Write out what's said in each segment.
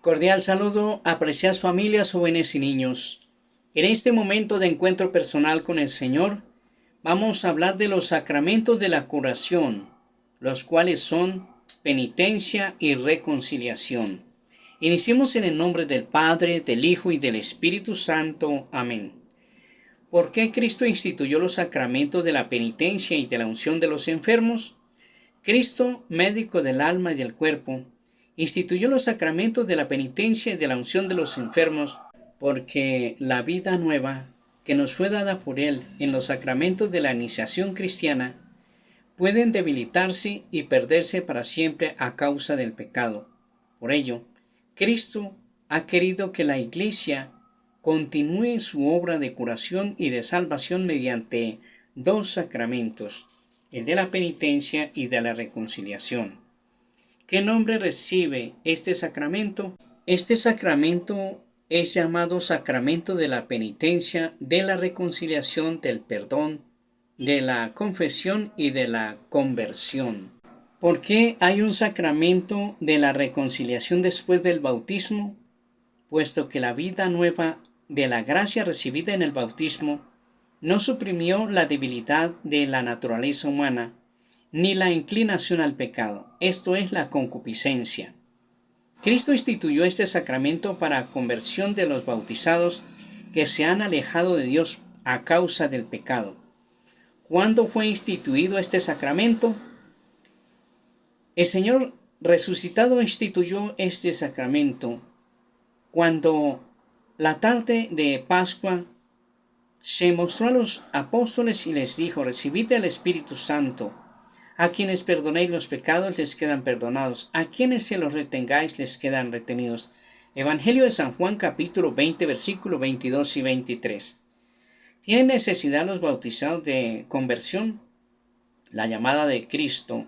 Cordial saludo, apreciadas familias, jóvenes y niños. En este momento de encuentro personal con el Señor, vamos a hablar de los sacramentos de la curación, los cuales son penitencia y reconciliación. Iniciemos en el nombre del Padre, del Hijo y del Espíritu Santo. Amén. ¿Por qué Cristo instituyó los sacramentos de la penitencia y de la unción de los enfermos? Cristo, médico del alma y del cuerpo, instituyó los sacramentos de la penitencia y de la unción de los enfermos, porque la vida nueva que nos fue dada por Él en los sacramentos de la iniciación cristiana pueden debilitarse y perderse para siempre a causa del pecado. Por ello, Cristo ha querido que la Iglesia continúe su obra de curación y de salvación mediante dos sacramentos, el de la penitencia y de la reconciliación. ¿Qué nombre recibe este sacramento? Este sacramento es llamado sacramento de la penitencia, de la reconciliación, del perdón, de la confesión y de la conversión. ¿Por qué hay un sacramento de la reconciliación después del bautismo? Puesto que la vida nueva de la gracia recibida en el bautismo no suprimió la debilidad de la naturaleza humana, ni la inclinación al pecado, esto es la concupiscencia. Cristo instituyó este sacramento para conversión de los bautizados que se han alejado de Dios a causa del pecado. ¿Cuándo fue instituido este sacramento? El Señor resucitado instituyó este sacramento cuando la tarde de Pascua se mostró a los apóstoles y les dijo: recibid el Espíritu Santo. A quienes perdonéis los pecados les quedan perdonados, a quienes se los retengáis les quedan retenidos. Evangelio de San Juan capítulo 20 versículos 22 y 23. ¿Tienen necesidad los bautizados de conversión? La llamada de Cristo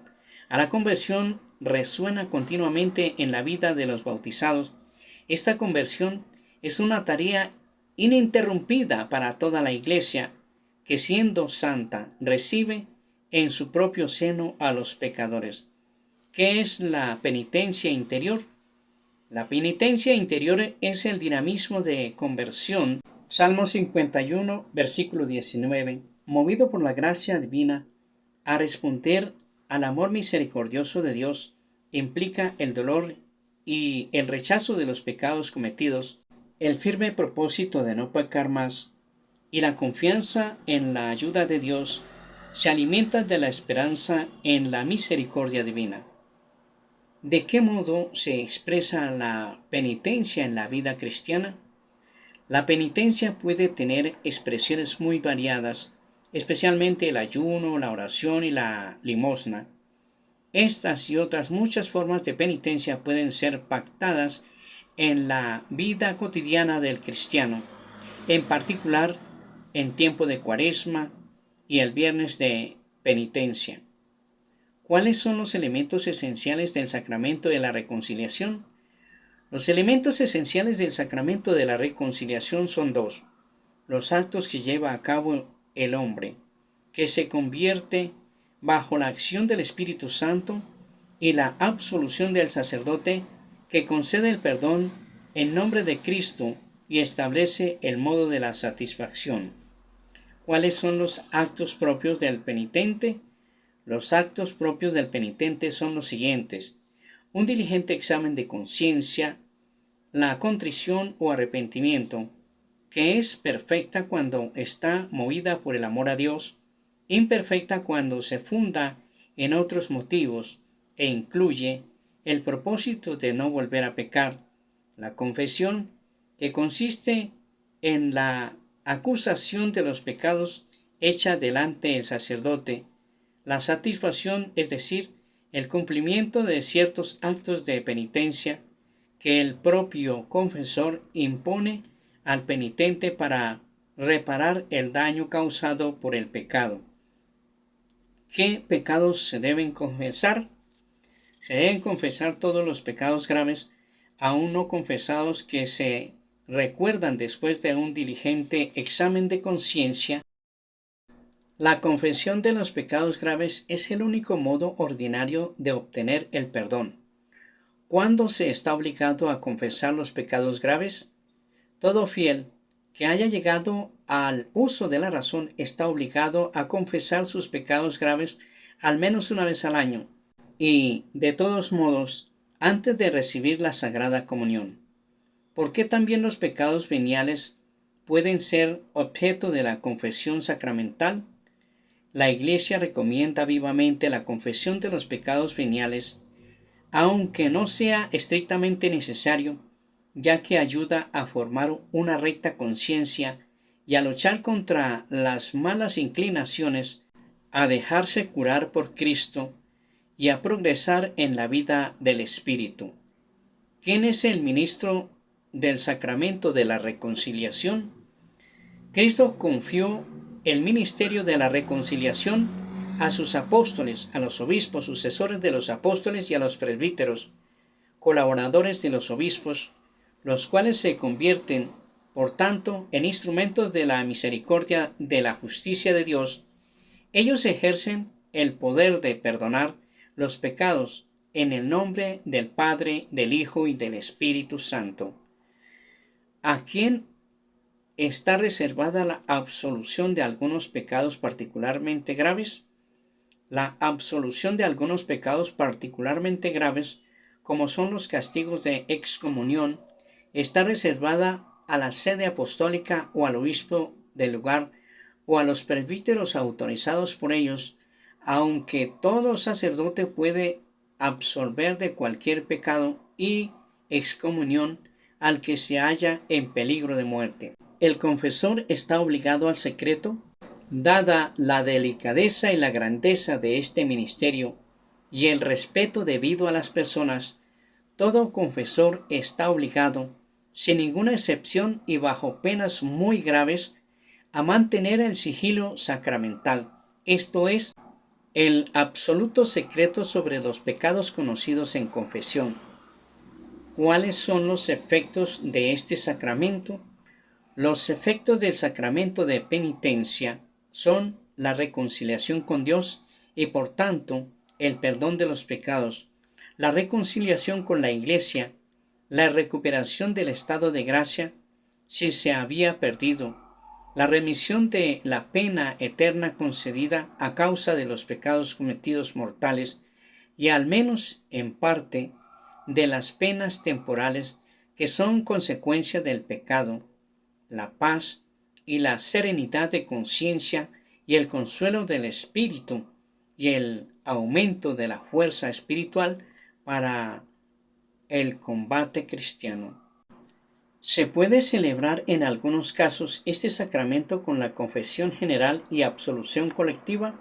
a la conversión resuena continuamente en la vida de los bautizados. Esta conversión es una tarea ininterrumpida para toda la Iglesia, que siendo santa recibe en su propio seno a los pecadores. ¿Qué es la penitencia interior? La penitencia interior es el dinamismo de conversión. Salmo 51, versículo 19. Movido por la gracia divina a responder al amor misericordioso de Dios, implica el dolor y el rechazo de los pecados cometidos, el firme propósito de no pecar más y la confianza en la ayuda de Dios. Se alimenta de la esperanza en la misericordia divina. ¿De qué modo se expresa la penitencia en la vida cristiana? La penitencia puede tener expresiones muy variadas, especialmente el ayuno, la oración y la limosna. Estas y otras muchas formas de penitencia pueden ser pactadas en la vida cotidiana del cristiano, en particular en tiempo de Cuaresma y el viernes de penitencia. ¿Cuáles son los elementos esenciales del sacramento de la reconciliación? Los elementos esenciales del sacramento de la reconciliación son dos: los actos que lleva a cabo el hombre, que se convierte bajo la acción del Espíritu Santo, y la absolución del sacerdote, que concede el perdón en nombre de Cristo y establece el modo de la satisfacción. ¿Cuáles son los actos propios del penitente? Los actos propios del penitente son los siguientes: un diligente examen de conciencia, la contrición o arrepentimiento, que es perfecta cuando está movida por el amor a Dios, imperfecta cuando se funda en otros motivos e incluye el propósito de no volver a pecar; la confesión, que consiste en la acusación de los pecados hecha delante del sacerdote; la satisfacción, es decir, el cumplimiento de ciertos actos de penitencia que el propio confesor impone al penitente para reparar el daño causado por el pecado. ¿Qué pecados se deben confesar? Se deben confesar todos los pecados graves aún no confesados que se recuerdan después de un diligente examen de conciencia. La confesión de los pecados graves es el único modo ordinario de obtener el perdón. ¿Cuándo se está obligado a confesar los pecados graves? Todo fiel que haya llegado al uso de la razón está obligado a confesar sus pecados graves al menos una vez al año y, de todos modos, antes de recibir la Sagrada Comunión. ¿Por qué también los pecados veniales pueden ser objeto de la confesión sacramental? La Iglesia recomienda vivamente la confesión de los pecados veniales, aunque no sea estrictamente necesario, ya que ayuda a formar una recta conciencia y a luchar contra las malas inclinaciones, a dejarse curar por Cristo y a progresar en la vida del Espíritu. ¿Quién es el ministro del sacramento de la reconciliación? Cristo confió el ministerio de la reconciliación a sus apóstoles, a los obispos, sucesores de los apóstoles y a los presbíteros, colaboradores de los obispos, los cuales se convierten, por tanto, en instrumentos de la misericordia de la justicia de Dios. Ellos ejercen el poder de perdonar los pecados en el nombre del Padre, del Hijo y del Espíritu Santo. ¿A quién está reservada la absolución de algunos pecados particularmente graves? La absolución de algunos pecados particularmente graves, como son los castigos de excomunión, está reservada a la sede apostólica o al obispo del lugar o a los presbíteros autorizados por ellos, aunque todo sacerdote puede absolver de cualquier pecado y excomunión al que se halla en peligro de muerte. ¿El confesor está obligado al secreto? Dada la delicadeza y la grandeza de este ministerio y el respeto debido a las personas, todo confesor está obligado, sin ninguna excepción y bajo penas muy graves, a mantener el sigilo sacramental, esto es, el absoluto secreto sobre los pecados conocidos en confesión. ¿Cuáles son los efectos de este sacramento? Los efectos del sacramento de penitencia son la reconciliación con Dios y por tanto el perdón de los pecados, la reconciliación con la Iglesia, la recuperación del estado de gracia si se había perdido, la remisión de la pena eterna concedida a causa de los pecados cometidos mortales y al menos en parte de las penas temporales que son consecuencia del pecado, la paz y la serenidad de conciencia y el consuelo del espíritu y el aumento de la fuerza espiritual para el combate cristiano. Se puede celebrar en algunos casos este sacramento con la confesión general y absolución colectiva.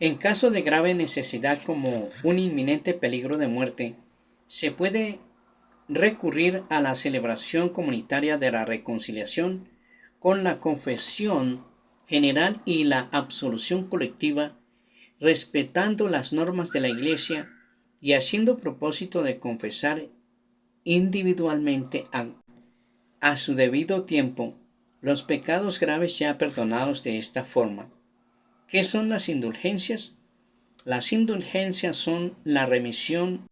En caso de grave necesidad como un inminente peligro de muerte, se puede recurrir a la celebración comunitaria de la reconciliación con la confesión general y la absolución colectiva, respetando las normas de la Iglesia y haciendo propósito de confesar individualmente a su debido tiempo los pecados graves ya perdonados de esta forma. ¿Qué son las indulgencias? Las indulgencias son la remisión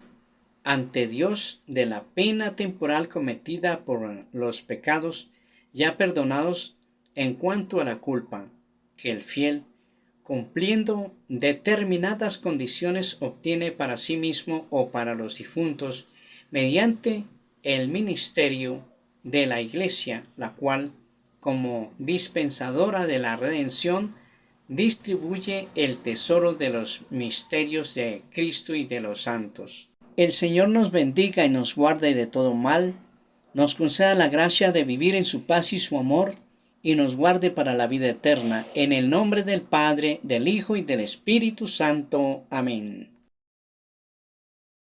ante Dios de la pena temporal cometida por los pecados ya perdonados en cuanto a la culpa que el fiel, cumpliendo determinadas condiciones, obtiene para sí mismo o para los difuntos mediante el ministerio de la Iglesia, la cual, como dispensadora de la redención, distribuye el tesoro de los misterios de Cristo y de los santos. El Señor nos bendiga y nos guarde de todo mal, nos conceda la gracia de vivir en su paz y su amor, y nos guarde para la vida eterna. En el nombre del Padre, del Hijo y del Espíritu Santo. Amén.